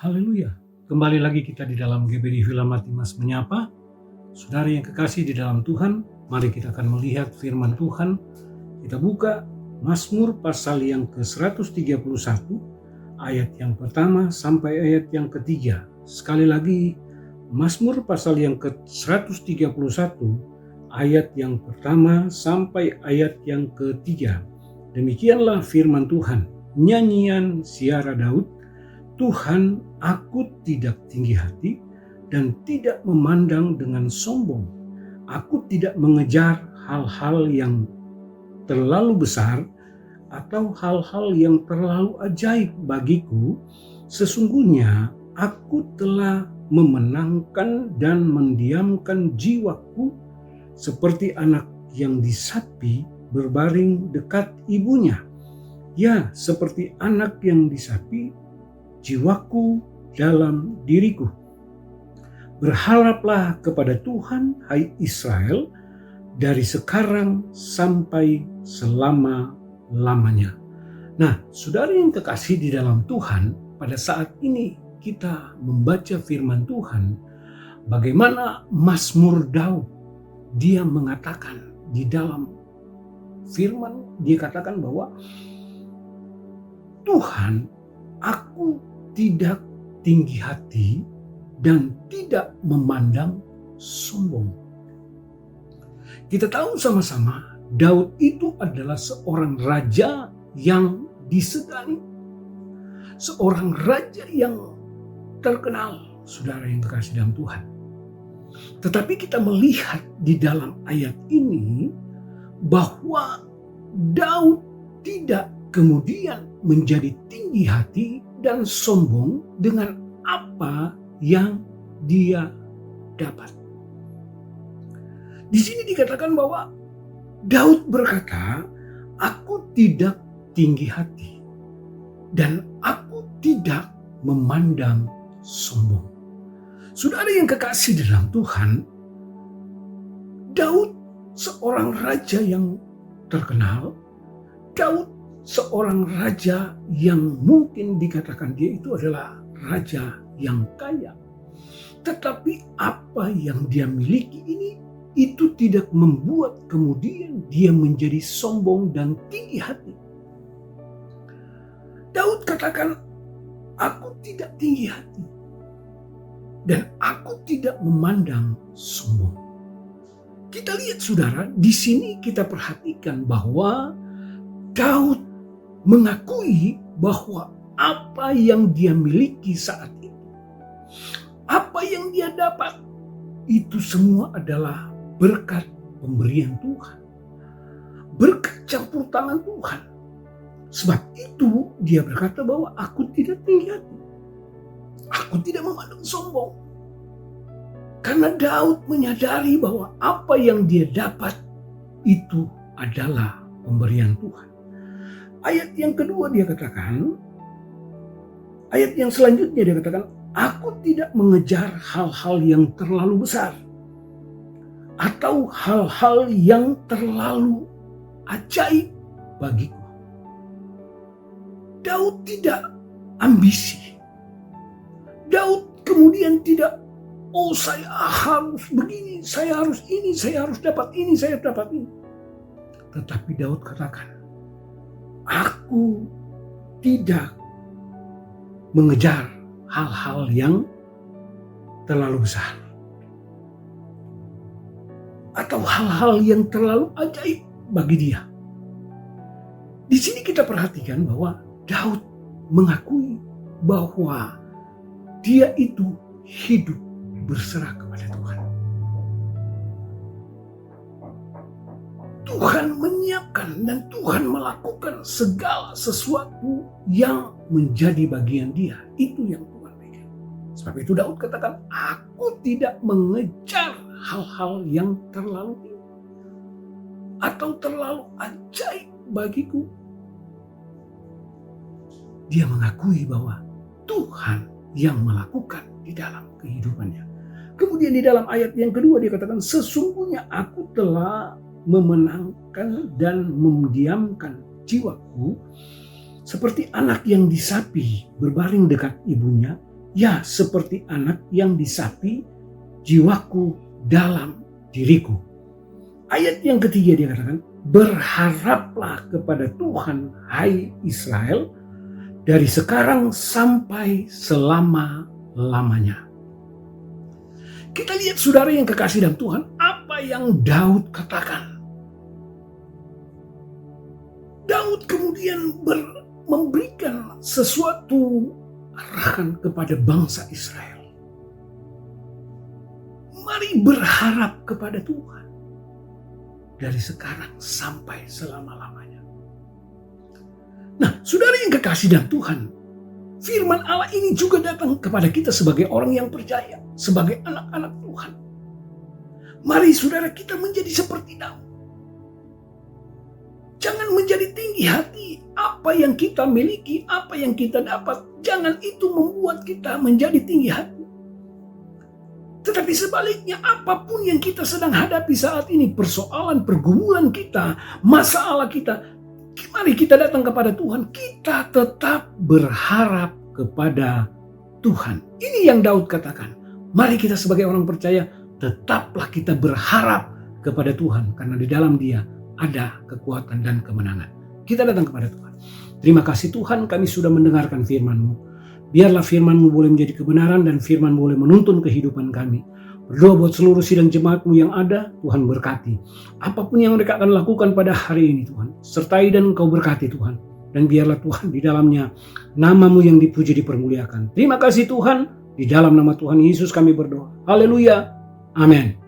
Haleluya. Kembali lagi kita di dalam GBD Villa Martimas Menyapa. Saudara yang kekasih di dalam Tuhan, mari kita akan melihat firman Tuhan. Kita buka Mazmur pasal yang ke-131, ayat yang pertama sampai ayat yang ketiga. Sekali lagi, Mazmur pasal yang ke-131, ayat yang pertama sampai ayat yang ketiga. Demikianlah firman Tuhan. Nyanyian Siara Daud. Tuhan, aku tidak tinggi hati dan tidak memandang dengan sombong. Aku tidak mengejar hal-hal yang terlalu besar atau hal-hal yang terlalu ajaib bagiku. Sesungguhnya aku telah memenangkan dan mendiamkan jiwaku seperti anak yang disapi berbaring dekat ibunya. Ya, seperti anak yang disapi, jiwaku dalam diriku. Berharaplah kepada Tuhan, hai Israel, dari sekarang sampai selama-lamanya. Nah, saudara yang kekasih di dalam Tuhan, pada saat ini kita membaca firman Tuhan, bagaimana Mazmur Daud, dia mengatakan di dalam firman, dia katakan bahwa Tuhan, aku tidak tinggi hati dan tidak memandang sombong. Kita tahu sama-sama Daud itu adalah seorang raja yang disegani. Seorang raja yang terkenal, saudara yang terkasih dalam Tuhan. Tetapi kita melihat di dalam ayat ini bahwa Daud tidak kemudian menjadi tinggi hati dan sombong dengan apa yang dia dapat. Di sini dikatakan bahwa Daud berkata, aku tidak tinggi hati dan aku tidak memandang sombong. Saudara yang kekasih dalam Tuhan, Daud seorang raja yang terkenal. Daud seorang raja yang mungkin dikatakan dia itu adalah raja yang kaya. Tetapi apa yang dia miliki ini, itu tidak membuat kemudian dia menjadi sombong dan tinggi hati. Daud katakan, aku tidak tinggi hati dan aku tidak memandang sombong. Kita lihat saudara, di sini kita perhatikan bahwa Daud mengakui bahwa apa yang dia miliki saat itu, apa yang dia dapat, itu semua adalah berkat pemberian Tuhan, berkat campur tangan Tuhan. Sebab itu dia berkata bahwa aku tidak tinggi hati, aku tidak memandang sombong. Karena Daud menyadari bahwa apa yang dia dapat itu adalah pemberian Tuhan. Ayat yang kedua dia katakan, ayat yang selanjutnya dia katakan, aku tidak mengejar hal-hal yang terlalu besar atau hal-hal yang terlalu ajaib bagiku. Daud tidak ambisi. Daud kemudian tidak, oh saya harus begini, saya harus ini, saya harus dapat ini, saya dapat ini. Tetapi Daud katakan, aku tidak mengejar hal-hal yang terlalu besar atau hal-hal yang terlalu ajaib bagi dia. Di sini kita perhatikan bahwa Daud mengakui bahwa dia itu hidup berserah kepada Tuhan. Tuhan menyiapkan dan Tuhan melakukan segala sesuatu yang menjadi bagian dia. Itu yang Tuhan berikan. Sebab itu Daud katakan, aku tidak mengejar hal-hal yang terlalu tinggi atau terlalu ajaib bagiku. Dia mengakui bahwa Tuhan yang melakukan di dalam kehidupannya. Kemudian di dalam ayat yang kedua dia katakan, sesungguhnya aku telah memenangkan dan mendiamkan jiwaku seperti anak yang disapi berbaring dekat ibunya. Ya, seperti anak yang disapi jiwaku dalam diriku. Ayat yang ketiga dia katakan, berharaplah kepada Tuhan, hai Israel, dari sekarang sampai selama-lamanya. Kita lihat saudara yang kekasih dalam Tuhan, apa yang Daud katakan. Daud kemudian memberikan sesuatu arahan kepada bangsa Israel. Mari berharap kepada Tuhan dari sekarang sampai selama-lamanya. Nah, saudara yang kekasih dalam Tuhan, firman Allah ini juga datang kepada kita sebagai orang yang percaya, sebagai anak-anak Tuhan. Mari saudara kita menjadi seperti Daud. Jangan menjadi tinggi hati. Apa yang kita miliki, apa yang kita dapat, jangan itu membuat kita menjadi tinggi hati. Tetapi sebaliknya, apapun yang kita sedang hadapi saat ini, persoalan, pergumulan kita, masalah kita, mari kita datang kepada Tuhan. Kita tetap berharap kepada Tuhan. Ini yang Daud katakan. Mari kita sebagai orang percaya, tetaplah kita berharap kepada Tuhan. Karena di dalam Dia ada kekuatan dan kemenangan. Kita datang kepada Tuhan. Terima kasih Tuhan, kami sudah mendengarkan firman-Mu. Biarlah firman-Mu boleh menjadi kebenaran dan firman boleh menuntun kehidupan kami. Berdoa buat seluruh sidang jemaat-Mu yang ada, Tuhan berkati. Apapun yang mereka akan lakukan pada hari ini Tuhan, sertai dan Engkau berkati Tuhan. Dan biarlah Tuhan di dalamnya nama-Mu yang dipuji dipermuliakan. Terima kasih Tuhan, di dalam nama Tuhan Yesus kami berdoa. Haleluya. Amin.